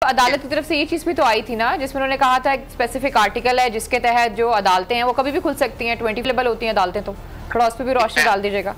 अदालत की तरफ से ये चीज भी तो आई थी ना, जिसमें उन्होंने कहा था एक स्पेसिफिक आर्टिकल है जिसके तहत जो अदालतें हैं वो कभी भी खुल सकती हैं, 20 लेवल होती हैं अदालतें, तो थोड़ा उस पर भी रोशनी डाल दीजिएगा।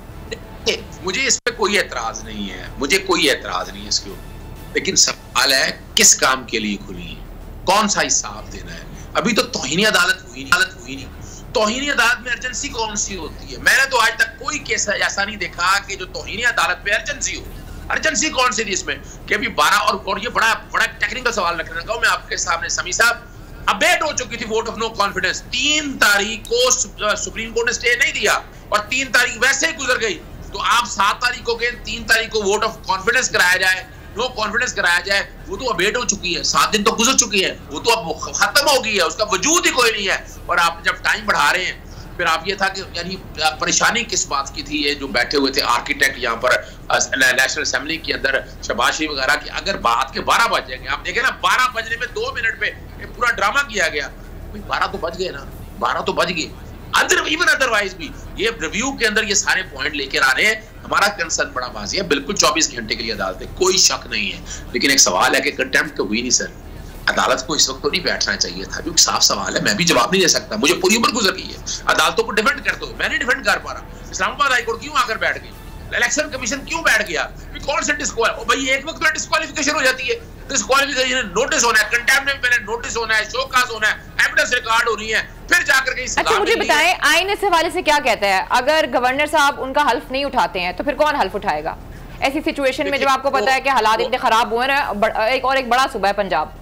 मुझे इस पे कोई एतराज नहीं है, मुझे कोई एतराज नहीं है इसके ऊपर, लेकिन सवाल है किस काम के लिए खुली है, कौन सा हिसाब देना है। अभी तो तौहीनी अदालत हुई नहीं। तौहीनी अदालत में अर्जेंसी कौन सी होती है? मैंने तो आज तक कोई केस ऐसा नहीं देखा कि जो तौहीनी अदालत पे अर्जेंसी हो। अर्जेंसी कौन सी थी इसमें कि अभी 12 और ये बड़ा टेक्निकल सवाल रखने लगा मैं आपके सामने। समी साहब, अबेट हो चुकी थी वोट ऑफ नो कॉन्फिडेंस, 3 तारीख को सुप्रीम कोर्ट ने स्टे नहीं दिया और 3 तारीख वैसे ही गुजर गई, तो आप 7 तारीख को गए, 3 तारीख को वोट ऑफ कॉन्फिडेंस कराया जाए, नो कॉन्फिडेंस कराया जाए, वो तो अबेट हो चुकी है, 7 दिन तो गुजर चुकी है, वो तो अब खत्म हो गई है, उसका वजूद ही कोई नहीं है। और आप जब टाइम बढ़ा रहे हैं, फिर आप ये था कि यानी परेशानी किस बात की थी? ये जो बैठे हुए थे आर्किटेक्ट यहाँ पर नेशनल असेंबली के अंदर, शहबाज शरीफ वगैरह की, अगर बात के 12 बज जाएंगे, आप देखें ना 12 बजने में 2 मिनट पे पूरा ड्रामा किया गया, 12 तो बज गए ना, 12 तो बज गए। अदरवाइज भी ये रिव्यू के अंदर ये सारे पॉइंट लेकर आ रहे हैं। हमारा कंसर्न बड़ा वाज़ी है, बिल्कुल 24 घंटे के लिए अदालत है, कोई शक नहीं है, लेकिन एक सवाल है कि कंटेम्प्ट तो हुई नहीं सर, अदालत को इस वक्त तो नहीं बैठना चाहिए था, जो साफ सवाल है, मैं भी जवाब नहीं दे सकता, मुझे पूरी उम्र गुजर गई है, अदालतों को डिफेंड कर दो, मैं नहीं डिफेंड कर पा रहा। इस्लामाबाद हाईकोर्ट क्यों आकर बैठ गई? इलेक्शन कमीशन क्यों बैठ गया? कौन से भाई एक वक्त में डिस्क्वालिफिकेशन हो जाती है, डिस्क्वालिफिकेशन नोटिस होना है, कंटेम्प्ट में पहले नोटिस होना है, शोकाज होना है, एविडेंस रिकॉर्ड हो रही है, फिर जाकर के। अच्छा मुझे बताएं, आईन इस हवाले से क्या कहता है? अगर गवर्नर साहब उनका हल्फ नहीं उठाते हैं तो फिर कौन हल्फ उठाएगा ऐसी सिचुएशन में, जब आपको पता है कि हालात इतने खराब हुए हैं? एक बड़ा सूबा है पंजाब।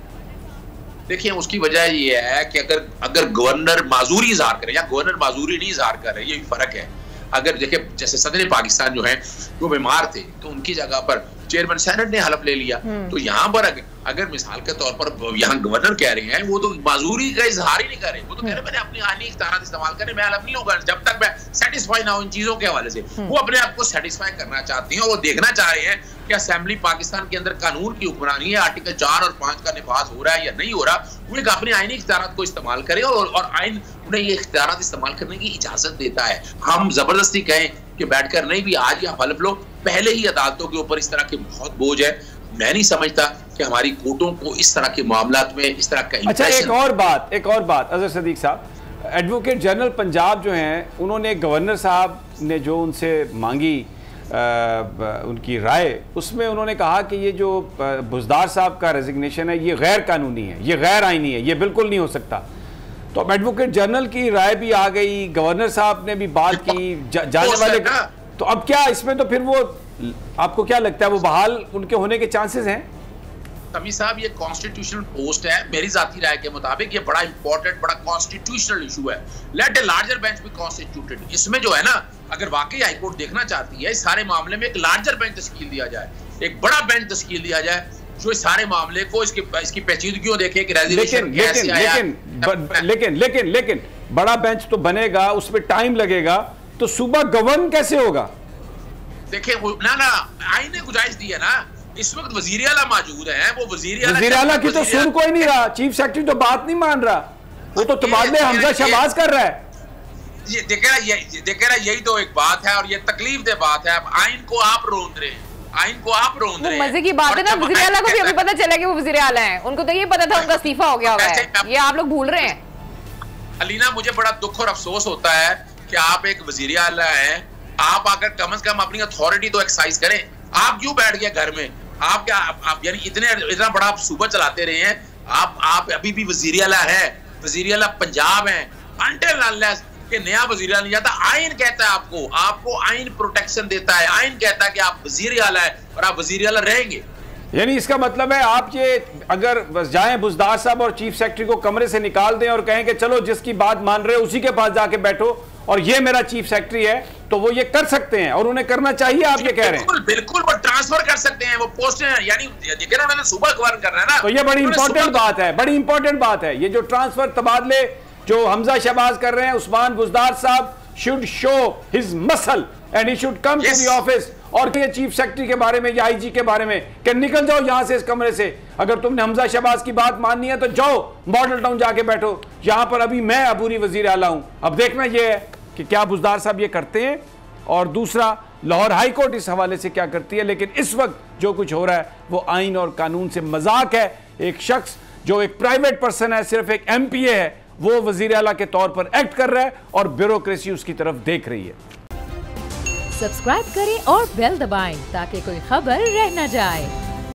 देखिए उसकी वजह ये है कि अगर गवर्नर माजूरी इजहार करे या गवर्नर माजूरी नहीं इजहार करे, ये फर्क है। अगर देखिए जैसे सदर पाकिस्तान जो है वो बीमार थे, तो उनकी जगह पर चेयरमैन सेनेट ने हलफ ले लिया, तो यहाँ पर अगर मिसाल के तौर पर यहाँ गवर्नर कह रहे हैं, वो तो माजूरी का इजहार ही नहीं कर रहे, वो तो कह रहे मैंने अपनी आईनी इख्तियारात इस्तेमाल करे, मैं हलफ नहीं लूंगा जब तक मैं सेटिस्फाई ना हूं इन चीजों के हवाले से। वो अपने आप को सेटिस्फाई करना चाहती हैं और वो देखना चाह रहे हैं कि असेंबली पाकिस्तान के अंदर कानून की हुक्मरानी है, आर्टिकल 4 और 5 का निफाज हो रहा है या नहीं हो रहा, वो एक अपने आईनी इख्तियारात को इस्तेमाल करें और आइन उन्हें ये इख्तियारात इस्तेमाल करने की इजाजत देता है। हम जबरदस्ती कहें कि बैठकर नहीं भी आज या हलफ लो, पहले ही अदालतों के ऊपर इस तरह के बहुत बोझ है, मैं नहीं समझता कि हमारी कोर्टों को इस तरह के मामलात में इस तरह का। अच्छा एक और बात अजहर सदीक साहब, एडवोकेट जनरल पंजाब जो हैं, उन्होंने गवर्नर साहब ने जो उनसे मांगी उनकी राय, उसमें उन्होंने कहा कि ये जो बुज़दार साहब का रेजिग्नेशन है ये गैर कानूनी है, ये गैर आईनी है, ये बिल्कुल नहीं हो सकता। तो अब एडवोकेट जनरल की राय भी आ गई, गवर्नर साहब ने भी बात की, जाने वाले, तो अब क्या इसमें, तो फिर वो आपको क्या लगता है वो बहाल उनके होने के चांसेस हैं? समी साहब ये कॉन्स्टिट्यूशनल पोस्ट है, मेरी जाती राय के मुताबिक ये बड़ा इंपॉर्टेंट, बड़ा कॉन्स्टिट्यूशनल इशू है। Let a larger bench be constituted. इसमें जो है ना, अगर वाकई हाईकोर्ट देखना चाहती है इस सारे मामले में एक लार्जर बेंच तश्कील दिया जाए, एक बड़ा बेंच तश्कील दिया जाए जो इस सारे मामले को इसकी पेचीदगियों देखे कि रेजोल्यूशन कैसे आया। लेकिन बड़ा बेंच तो बनेगा, उसमें टाइम लगेगा, तो सूबा गवर्न कैसे होगा? देखिए ना आईन ने गुजारिश दी है ना, इस वक्त वजीर आला मौजूद है, वो वजीर आला की तो सुन कोई नहीं रहा, चीफ सेक्रेटरी तो बात नहीं मान रहा, वो तो तबादले हमजा शहबाज कर रहा है। ये देखे ना यही तो एक बात है और ये तकलीफ दे बात है। आइन को आप रोंद रहे हैं, आइन को आप रोंद रहे हैं। मजे की बात है ना, वजीर आला को भी अभी पता चला कि वो वजीर आला हैं, उनको तो ये पता था उनका इस्तीफा हो गया हुआ है, ये आप लोग भूल रहे हैं। अलीना मुझे बड़ा दुख और अफसोस होता है कि आप एक वजीर आला हैं, आप आकर कम से कम अपनी अथॉरिटी तो एक्सरसाइज करें। आप क्यों बैठ गए घर में? आप क्या आप यानी इतना बड़ा आप सूबा चलाते रहे हैं, आप अभी भी वजीर आला है, वजीर आला पंजाब है, अंटिल अनलेस कि नया वजीर आला नहीं जाता। आइन कहता है आपको आइन प्रोटेक्शन देता है, आइन कहता है कि आप वजीर आला है और आप वजीर आला रहेंगे। यानी इसका मतलब है आप ये अगर जाएं बुज़दार साहब और चीफ सेक्रेटरी को कमरे से निकाल दें और कहें कि चलो जिसकी बात मान रहे हो उसी के पास जाके बैठो और ये मेरा चीफ सेक्रेटरी है, तो वो ये कर सकते हैं और उन्हें करना चाहिए, आप ये कह रहे हैं? बिल्कुल वो ट्रांसफर कर सकते हैं, वो पोस्ट यानी उन्होंने सुबह गवर्न करना है ना, तो ये बड़ी इंपॉर्टेंट बात है, बड़ी इंपॉर्टेंट बात है। ये जो ट्रांसफर तबादले जो हमजा शहबाज कर रहे हैं, उस्मान बुज़दार साहब should show his muscle and he should come to the office. और ये चीफ सेक्रेटरी के बारे में या आईजी के बारे में कि निकल जाओ यहां से, इस कमरे से, अगर तुमने हमजा शहबाज की बात माननी है तो जाओ मॉडल टाउन जाके बैठो, यहां पर अभी मैं अबूरी वजीर आला हूं। अब देखना यह है कि क्या बुज़दार साहब ये करते हैं और दूसरा लाहौर हाई कोर्ट इस हवाले से क्या करती है। लेकिन इस वक्त जो कुछ हो रहा है वो आइन और कानून से मजाक है, एक शख्स जो एक प्राइवेट पर्सन है, सिर्फ एक MPA है, वो वजीर आला के तौर पर एक्ट कर रहा है और ब्यूरोक्रेसी उसकी तरफ देख रही है। सब्सक्राइब करें और बेल दबाएं ताकि कोई खबर रह न जाए।